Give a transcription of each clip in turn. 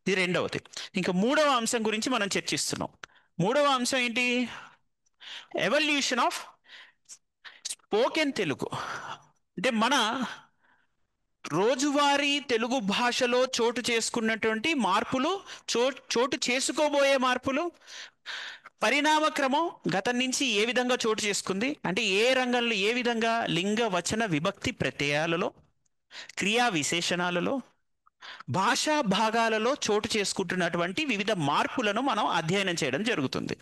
ఇది రెండవది. ఇంకా మూడవ అంశం గురించి మనం చర్చిస్తున్నాం. మూడవ అంశం ఏంటి? Evolution of spoken Telugu. అంటే మన రోజువారీ తెలుగు భాషలో చోటు చేసుకున్నటువంటి మార్పులు, చోటు చేసుకోబోయే మార్పులు, పరిణామక్రమం గతం నుంచి ఏ విధంగా చోటు చేసుకుంది, అంటే ఏ రంగంలో ఏ విధంగా లింగ వచన విభక్తి ప్రత్యయాలలో, క్రియా విశేషణాలలో, భాషా భాగాలలో చోటు చేసుకుంటున్నటువంటి వివిధ మార్పులను మనం అధ్యయనం చేయడం జరుగుతుంది.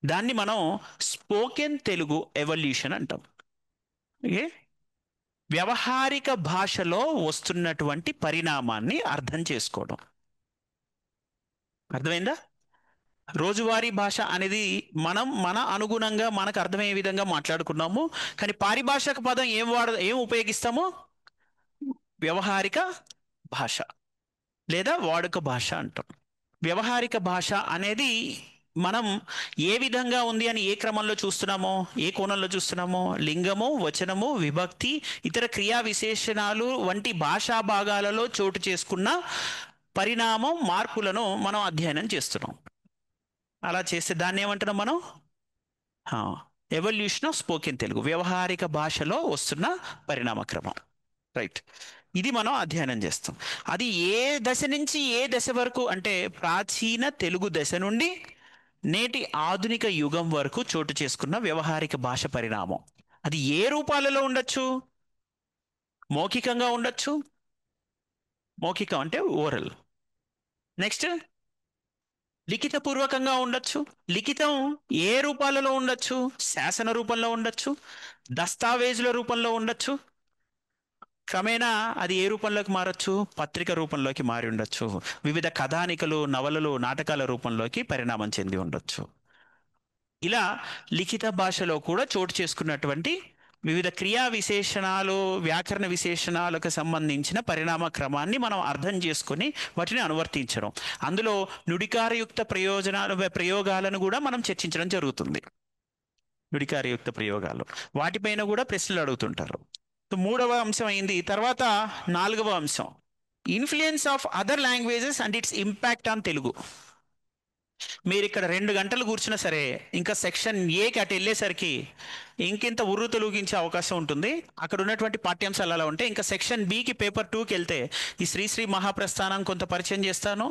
దాన్ని మనం స్పోకెన్ తెలుగు ఎవల్యూషన్ అంటాం. ఓకే, వ్యవహారిక భాషలో వస్తున్నటువంటి పరిణామాన్ని అర్థం చేసుకోవడం. అర్థమైందా? రోజువారీ భాష అనేది మనం మన అనుగుణంగా మనకు అర్థమయ్యే విధంగా మాట్లాడుకున్నాము. కానీ పారిభాషక పదం ఏం ఉపయోగిస్తాము? వ్యవహారిక భాష లేదా వాడుక భాష అంటాం. వ్యవహారిక భాష అనేది మనం ఏ విధంగా ఉంది అని ఏ క్రమంలో చూస్తున్నామో, ఏ కోణంలో చూస్తున్నామో, లింగము, వచనము, విభక్తి, ఇతర క్రియా విశేషణాలు వంటి భాషా భాగాలలో చోటు చేసుకున్న పరిణామం, మార్పులను మనం అధ్యయనం చేస్తున్నాం. అలా చేస్తే దాన్ని ఏమంటున్నాం మనం? ఎవల్యూషన్ ఆఫ్ స్పోకెన్ తెలుగు, వ్యవహారిక భాషలో వస్తున్న పరిణామక్రమం. రైట్, ఇది మనం అధ్యయనం చేస్తాం. అది ఏ దశ నుంచి ఏ దశ వరకు అంటే ప్రాచీన తెలుగు దశ నుండి నేటి ఆధునిక యుగం వరకు చోటు చేసుకున్న వ్యవహారిక భాష పరిణామం. అది ఏ రూపాలలో ఉండొచ్చు? మౌఖికంగా ఉండొచ్చు. మౌఖికం అంటే ఓరల్. నెక్స్ట్ లిఖితపూర్వకంగా ఉండొచ్చు. లిఖితం ఏ రూపాలలో ఉండొచ్చు? శాసన రూపంలో ఉండొచ్చు, దస్తావేజుల రూపంలో ఉండొచ్చు. క్రమేణా అది ఏ రూపంలోకి మారచ్చు? పత్రిక రూపంలోకి మారి ఉండొచ్చు. వివిధ కథానికలు, నవలలు, నాటకాల రూపంలోకి పరిణామం చెంది ఉండొచ్చు. ఇలా లిఖిత భాషలో కూడా చోటు చేసుకున్నటువంటి వివిధ క్రియా విశేషణాలు, వ్యాకరణ విశేషణాలకు సంబంధించిన పరిణామ క్రమాన్ని మనం అర్థం చేసుకొని వాటిని అనువర్తించడం, అందులో నుడికారయుక్త ప్రయోగాలను కూడా మనం చర్చించడం జరుగుతుంది. నుడికారయుక్త ప్రయోగాలు, వాటిపైన కూడా ప్రశ్నలు అడుగుతుంటారు. మూడవ అంశం అయింది. తర్వాత నాలుగవ అంశం influence of other languages and its impact on Telugu. మీరు ఇక్కడ 2 గంటలు కూర్చున్నా సరే, ఇంకా సెక్షన్ ఏకి అటు వెళ్ళేసరికి ఇంకింత ఉర్రు తొలగించే అవకాశం ఉంటుంది. అక్కడ ఉన్నటువంటి పాఠ్యాంశాలు అలా ఉంటే, ఇంకా సెక్షన్ బికి పేపర్ 2కి వెళ్తే ఈ శ్రీశ్రీ మహాప్రస్థానం కొంత పరిచయం చేస్తాను,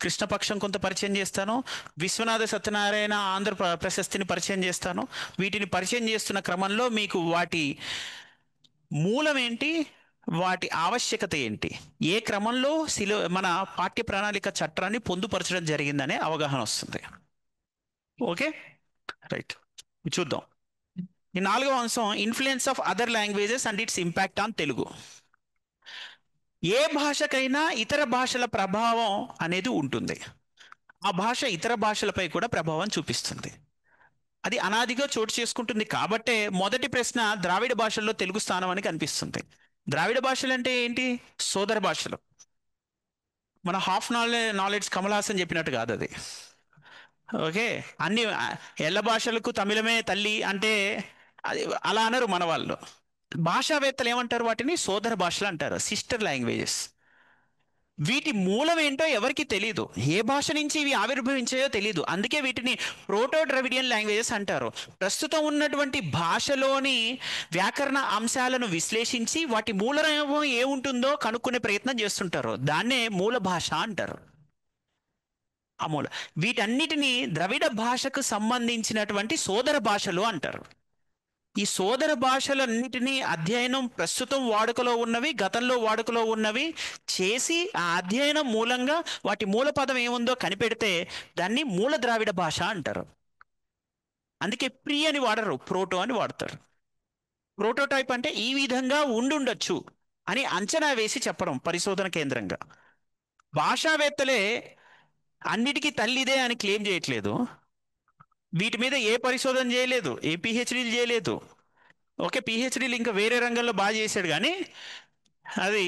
కృష్ణపక్షం కొంత పరిచయం చేస్తాను, విశ్వనాథ సత్యనారాయణ ఆంధ్ర ప్రశస్తిని పరిచయం చేస్తాను. వీటిని పరిచయం చేస్తున్న క్రమంలో మీకు వాటి మూలం ఏంటి, వాటి ఆవశ్యకత ఏంటి, ఏ క్రమంలో మన పాఠ్య ప్రణాళిక చట్టాన్ని పొందుపరచడం జరిగిందనే అవగాహన వస్తుంది. ఓకే, రైట్, చూద్దాం. ఈ నాలుగవ అంశం influence of other languages and its impact on Telugu. ఏ భాషకైనా ఇతర భాషల ప్రభావం అనేది ఉంటుంది. ఆ భాష ఇతర భాషలపై కూడా ప్రభావం చూపిస్తుంది. అది అనాదిగా చోటు చేసుకుంటుంది. కాబట్టే మొదటి ప్రశ్న ద్రావిడ భాషల్లో తెలుగు స్థానం అని కనిపిస్తుంది. ద్రావిడ భాషలు అంటే ఏంటి? సోదర భాషలు. మన హాఫ్ నాలెడ్జ్ కమల్ హాసన్ చెప్పినట్టు కాదు అది. ఓకే, అన్ని ఎల్ల భాషలకు తమిళమే తల్లి అంటే అది అలా అనరు మన వాళ్ళు. భాషావేత్తలు ఏమంటారు? వాటిని సోదర భాషలు అంటారు, సిస్టర్ లాంగ్వేజెస్. వీటి మూలం ఏంటో ఎవరికి తెలియదు, ఏ భాష నుంచి ఇవి ఆవిర్భవించాయో తెలియదు. అందుకే వీటిని ప్రోటో ద్రవిడియన్ లాంగ్వేజెస్ అంటారు. ప్రస్తుతం ఉన్నటువంటి భాషలోని వ్యాకరణ అంశాలను విశ్లేషించి వాటి మూలం ఏముంటుందో కనుక్కునే ప్రయత్నం చేస్తుంటారు. దాన్నే మూల భాష అంటారు. ఆ మూల వీటన్నిటినీ ద్రవిడ భాషకు సంబంధించినటువంటి సోదర భాషలు అంటారు. ఈ సోదర భాషలన్నిటినీ అధ్యయనం, ప్రస్తుతం వాడుకలో ఉన్నవి, గతంలో వాడుకలో ఉన్నవి చేసి ఆ అధ్యయనం మూలంగా వాటి మూల పదం ఏముందో కనిపెడితే దాన్ని మూల ద్రావిడ భాష అంటారు. అందుకే ప్రీ అని వాడరు, ప్రోటో అని వాడతారు. ప్రోటోటైప్ అంటే ఈ విధంగా ఉండుండొచ్చు అని అంచనా వేసి చెప్పడం పరిశోధన కేంద్రంగా. భాషావేత్తలే అన్నిటికీ తల్లిదే అని క్లెయిమ్ చేయట్లేదు. వీటి మీద ఏ పరిశోధన చేయలేదు, ఏ పిహెచ్డీలు చేయలేదు. ఓకే, పిహెచ్డీలు ఇంకా వేరే రంగంలో బాగా చేశాడు, కానీ అది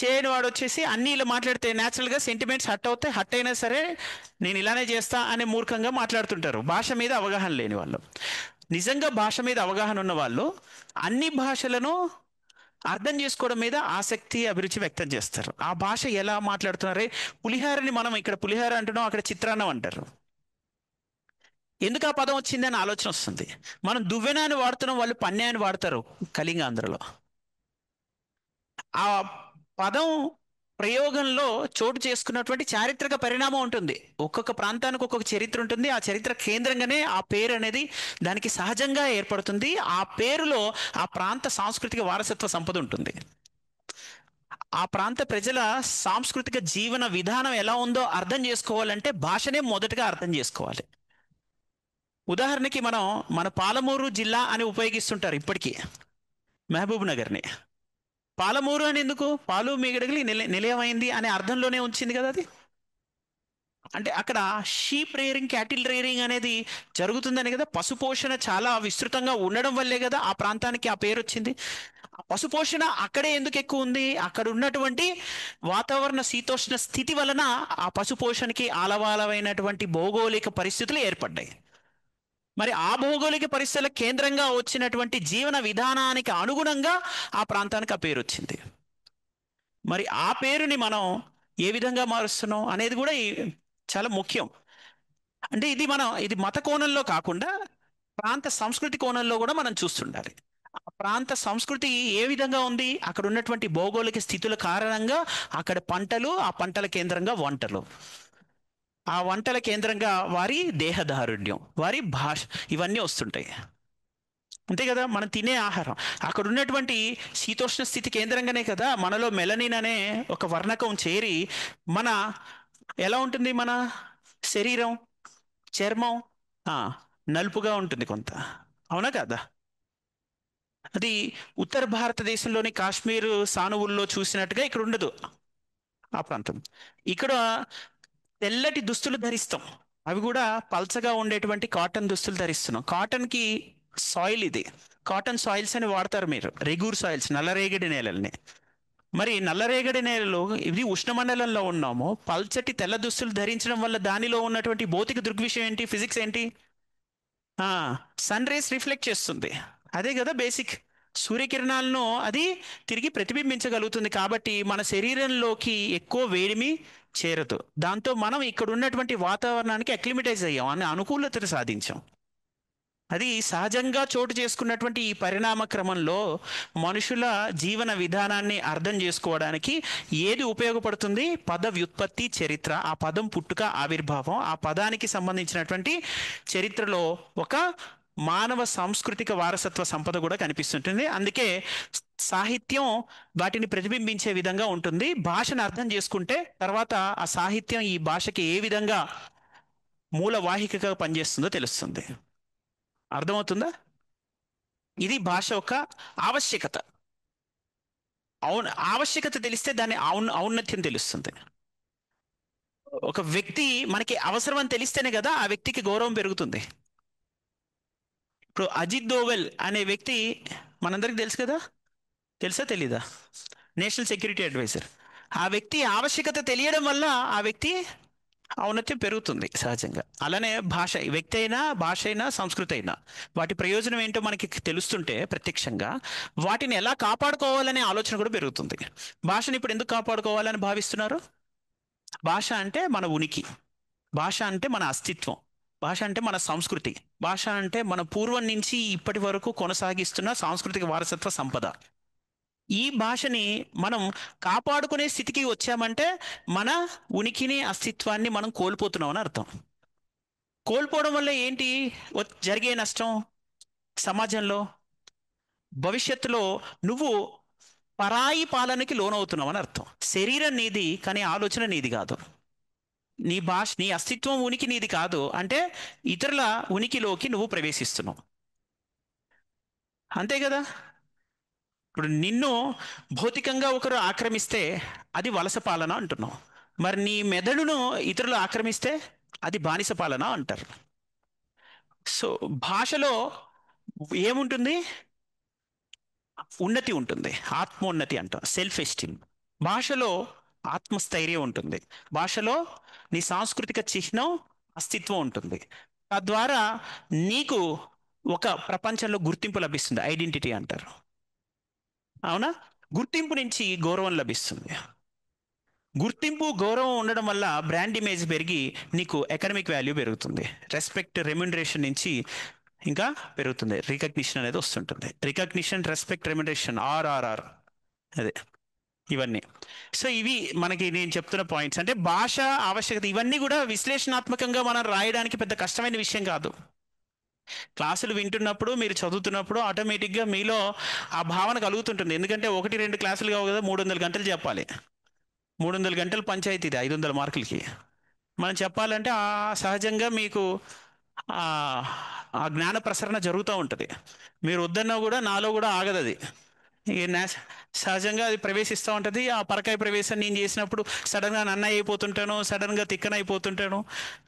చేయని వాడు వచ్చేసి అన్నీ ఇలా మాట్లాడితే న్యాచురల్గా సెంటిమెంట్స్ హట్ అవుతాయి. హట్ అయినా సరే నేను ఇలానే చేస్తా అనే మూర్ఖంగా మాట్లాడుతుంటారు, భాష మీద అవగాహన లేని వాళ్ళు. నిజంగా భాష మీద అవగాహన ఉన్న వాళ్ళు అన్ని భాషలను అర్థం చేసుకోవడం మీద ఆసక్తి అభిరుచి వ్యక్తం చేస్తారు. ఆ భాష ఎలా మాట్లాడుతున్నారే, పులిహారని మనం ఇక్కడ పులిహార అంటున్నాం, అక్కడ చిత్రాన్నం అంటారు. ఎందుకు ఆ పదం వచ్చింది అని ఆలోచన వస్తుంది. మనం దువ్వెన అని వాడుతున్నాం, వాళ్ళు పన్నె అని వాడతారు కళింగాంధ్రలో. ఆ పదం ప్రయోగంలో చోటు చేసుకున్నటువంటి చారిత్రక పరిణామం ఉంటుంది. ఒక్కొక్క ప్రాంతానికి ఒక్కొక్క చరిత్ర ఉంటుంది. ఆ చరిత్ర కేంద్రంగానే ఆ పేరు అనేది దానికి సహజంగా ఏర్పడుతుంది. ఆ పేరులో ఆ ప్రాంత సాంస్కృతిక వారసత్వ సంపద ఉంటుంది. ఆ ప్రాంత ప్రజల సాంస్కృతిక జీవన విధానం ఎలా ఉందో అర్థం చేసుకోవాలంటే భాషనే మొదటగా అర్థం చేసుకోవాలి. ఉదాహరణకి మనం మన పాలమూరు జిల్లా అని ఉపయోగిస్తుంటారు ఇప్పటికీ, మహబూబ్ నగర్ని. పాలమూరు అని ఎందుకు? పాలు మీగడగలి నిలయమైంది అనే అర్థంలోనే ఉంచింది కదా అది. అంటే అక్కడ షీప్ రేరింగ్, క్యాటిల్ రేరింగ్ అనేది జరుగుతుందని కదా. పశుపోషణ చాలా విస్తృతంగా ఉండడం వల్లే కదా ఆ ప్రాంతానికి ఆ పేరు వచ్చింది. ఆ పశుపోషణ అక్కడే ఎందుకు ఎక్కువ ఉంది? అక్కడ ఉన్నటువంటి వాతావరణ శీతోష్ణ స్థితి వలన ఆ పశుపోషణకి ఆలవాలమైనటువంటి భౌగోళిక పరిస్థితులు ఏర్పడ్డాయి. మరి ఆ భౌగోళిక పరిస్థితుల కేంద్రంగా వచ్చినటువంటి జీవన విధానానికి అనుగుణంగా ఆ ప్రాంతానికి ఆ పేరు వచ్చింది. మరి ఆ పేరుని మనం ఏ విధంగా మారుస్తున్నాం అనేది కూడా చాలా ముఖ్యం. అంటే ఇది మత కోణంలో కాకుండా ప్రాంత సంస్కృతి కోణంలో కూడా మనం చూస్తుండాలి. ఆ ప్రాంత సంస్కృతి ఏ విధంగా ఉంది, అక్కడ ఉన్నటువంటి భౌగోళిక స్థితుల కారణంగా అక్కడ పంటలు, ఆ పంటల కేంద్రంగా వంటలు, ఆ వంటల కేంద్రంగా వారి దేహదారుఢ్యం, వారి భాష, ఇవన్నీ వస్తుంటాయి. అంతే కదా. మనం తినే ఆహారం అక్కడ ఉన్నటువంటి శీతోష్ణ స్థితి కేంద్రంగానే కదా మనలో మెలనిన్ అనే ఒక వర్ణకం చేరి మన ఎలా ఉంటుంది మన శరీరం, చర్మం ఆ, నలుపుగా ఉంటుంది కొంత. అవునా కదా. అది ఉత్తర భారతదేశంలోని కాశ్మీర్ సానువుల్లో చూసినట్టుగా ఇక్కడ ఉండదు ఆ ప్రాంతం. ఇక్కడ తెల్లటి దుస్తులు ధరిస్తాం, అవి కూడా పల్చగా ఉండేటువంటి కాటన్ దుస్తులు ధరిస్తున్నాం. కాటన్కి సాయిల్ ఇది, కాటన్ సాయిల్స్ అని వాడతారు మీరు, రెగూర్ సాయిల్స్, నల్లరేగడి నేలల్ని. మరి నల్లరేగడి నేలలో ఇది ఉష్ణమండలంలో ఉన్నాము, పల్చటి తెల్ల దుస్తులు ధరించడం వల్ల దానిలో ఉన్నటువంటి భౌతిక దృగ్విషయం ఏంటి, ఫిజిక్స్ ఏంటి? సన్ రేస్ రిఫ్లెక్ట్ చేస్తుంది, అదే కదా బేసిక్. సూర్యకిరణాలను అది తిరిగి ప్రతిబింబించగలుగుతుంది, కాబట్టి మన శరీరంలోకి ఎక్కువ వేడిమి చేరదు. దాంతో మనం ఇక్కడ ఉన్నటువంటి వాతావరణానికి అక్లిమటైజ్ అయ్యాం, అని అనుకూలతను సాధించాం. అది సహజంగా చోటు చేసుకున్నటువంటి ఈ పరిణామ క్రమంలో మనుషుల జీవన విధానాన్ని అర్థం చేసుకోవడానికి ఏది ఉపయోగపడుతుంది? పద వ్యుత్పత్తి, చరిత్ర. ఆ పదం పుట్టుక, ఆవిర్భావం, ఆ పదానికి సంబంధించినటువంటి చరిత్రలో ఒక మానవ సాంస్కృతిక వారసత్వ సంపద కూడా కనిపిస్తుంటుంది. అందుకే సాహిత్యం వాటిని ప్రతిబింబించే విధంగా ఉంటుంది. భాషను అర్థం చేసుకుంటే తర్వాత ఆ సాహిత్యం ఈ భాషకి ఏ విధంగా మూలవాహికగా పనిచేస్తుందో తెలుస్తుంది. అర్థమవుతుందా? ఇది భాష యొక్క ఆవశ్యకత. ఆవశ్యకత తెలిస్తే దాని ఔన్నత్యం తెలుస్తుంది. ఒక వ్యక్తి మనకి అవసరం అని తెలిస్తేనే కదా ఆ వ్యక్తికి గౌరవం పెరుగుతుంది. ఇప్పుడు అజిత్ దోవెల్ అనే వ్యక్తి మనందరికి తెలుసు కదా, తెలుసా తెలీదా? National security adviser. ఆ వ్యక్తి ఆవశ్యకత తెలియడం వల్ల ఆ వ్యక్తి ఔన్నత్యం పెరుగుతుంది సహజంగా. అలానే భాష, వ్యక్తి అయినా భాష అయినా సంస్కృతి అయినా వాటి ప్రయోజనం ఏంటో మనకి తెలుస్తుంటే ప్రత్యక్షంగా వాటిని ఎలా కాపాడుకోవాలనే ఆలోచన కూడా పెరుగుతుంది. భాషను ఇప్పుడు ఎందుకు కాపాడుకోవాలని భావిస్తున్నారు? భాష అంటే మన ఉనికి, భాష అంటే మన అస్తిత్వం, భాష అంటే మన సంస్కృతి, భాష అంటే మన పూర్వం నుంచి ఇప్పటి వరకు కొనసాగిస్తున్న సాంస్కృతిక వారసత్వ సంపద. ఈ భాషని మనం కాపాడుకునే స్థితికి వచ్చామంటే మన ఉనికిని, అస్తిత్వాన్ని మనం కోల్పోతున్నాం అని అర్థం. కోల్పోవడం వల్ల ఏంటి జరిగే నష్టం సమాజంలో? భవిష్యత్తులో నువ్వు పరాయి పాలనకి లోనవుతున్నావు అని అర్థం. శరీరం నీది కానీ ఆలోచన నీది కాదు. నీ భాష, నీ అస్తిత్వం, ఉనికి నీది కాదు అంటే ఇతరుల ఉనికిలోకి నువ్వు ప్రవేశిస్తున్నావు. అంతే కదా. ఇప్పుడు నిన్ను భౌతికంగా ఒకరు ఆక్రమిస్తే అది వలస పాలన అంటున్నావు. మరి నీ మెదడును ఇతరులు ఆక్రమిస్తే అది బానిస పాలన అంటారు. సో భాషలో ఏముంటుంది? ఉన్నతి ఉంటుంది, ఆత్మోన్నతి అంటాం, సెల్ఫ్ ఎస్టీమ్. భాషలో ఆత్మస్థైర్యం ఉంటుంది, భాషలో నీ సాంస్కృతిక చిహ్నం, అస్తిత్వం ఉంటుంది. తద్వారా నీకు ఒక ప్రపంచంలో గుర్తింపు లభిస్తుంది, ఐడెంటిటీ అంటారు. అవునా? గుర్తింపు నుంచి గౌరవం లభిస్తుంది. గుర్తింపు గౌరవం ఉండడం వల్ల బ్రాండ్ ఇమేజ్ పెరిగి నీకు ఎకనమిక్ వాల్యూ పెరుగుతుంది. రెస్పెక్ట్ రెమ్యునరేషన్ నుంచి ఇంకా పెరుగుతుంది. రికగ్నిషన్ అనేది వస్తుంటుంది. రికగ్నిషన్, రెస్పెక్ట్, రెమ్యునరేషన్, ఆర్ఆర్ఆర్, అదే ఇవన్నీ. సో ఇవి మనకి నేను చెప్తున్న పాయింట్స్. అంటే భాష ఆవశ్యకత ఇవన్నీ కూడా విశ్లేషణాత్మకంగా మనం రాయడానికి పెద్ద కష్టమైన విషయం కాదు. క్లాసులు వింటున్నప్పుడు, మీరు చదువుతున్నప్పుడు ఆటోమేటిక్గా మీలో ఆ భావన కలుగుతుంటుంది. ఎందుకంటే 1-2 క్లాసులు కావు కదా, 300 గంటలు చెప్పాలి. 300 గంటలు పంచాయతీ ఇది 500 మార్కులకి. మనం చెప్పాలంటే సహజంగా మీకు ఆ ఆ జ్ఞాన ప్రసరణ జరుగుతూ ఉంటుంది. మీరు వద్దన్నా కూడా నాలో కూడా ఆగదు అది. సహజంగా అది ప్రవేశిస్తూ ఉంటుంది. ఆ పరకాయ ప్రవేశం నేను చేసినప్పుడు సడన్గా నన్నయ్య అయిపోతుంటాను, సడన్గా తిక్కన అయిపోతుంటాను.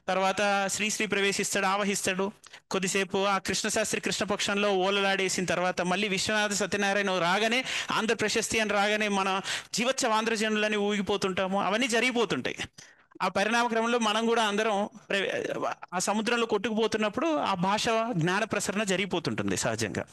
తర్వాత శ్రీశ్రీ ప్రవేశిస్తాడు, ఆవహిస్తాడు. కొద్దిసేపు ఆ కృష్ణశాస్త్రి కృష్ణపక్షంలో ఓలలాడేసిన తర్వాత మళ్ళీ విశ్వనాథ సత్యనారాయణ రాగానే ఆంధ్ర ప్రశస్తి అని రాగానే మన జీవోత్సవ ఆంధ్రజనులని ఊగిపోతుంటాము. అవన్నీ జరిగిపోతుంటాయి. ఆ పరిణామ క్రమంలో మనం కూడా అందరం ఆ సముద్రంలో కొట్టుకుపోతున్నప్పుడు ఆ భాష జ్ఞాన ప్రసరణ జరిగిపోతుంటుంది సహజంగా.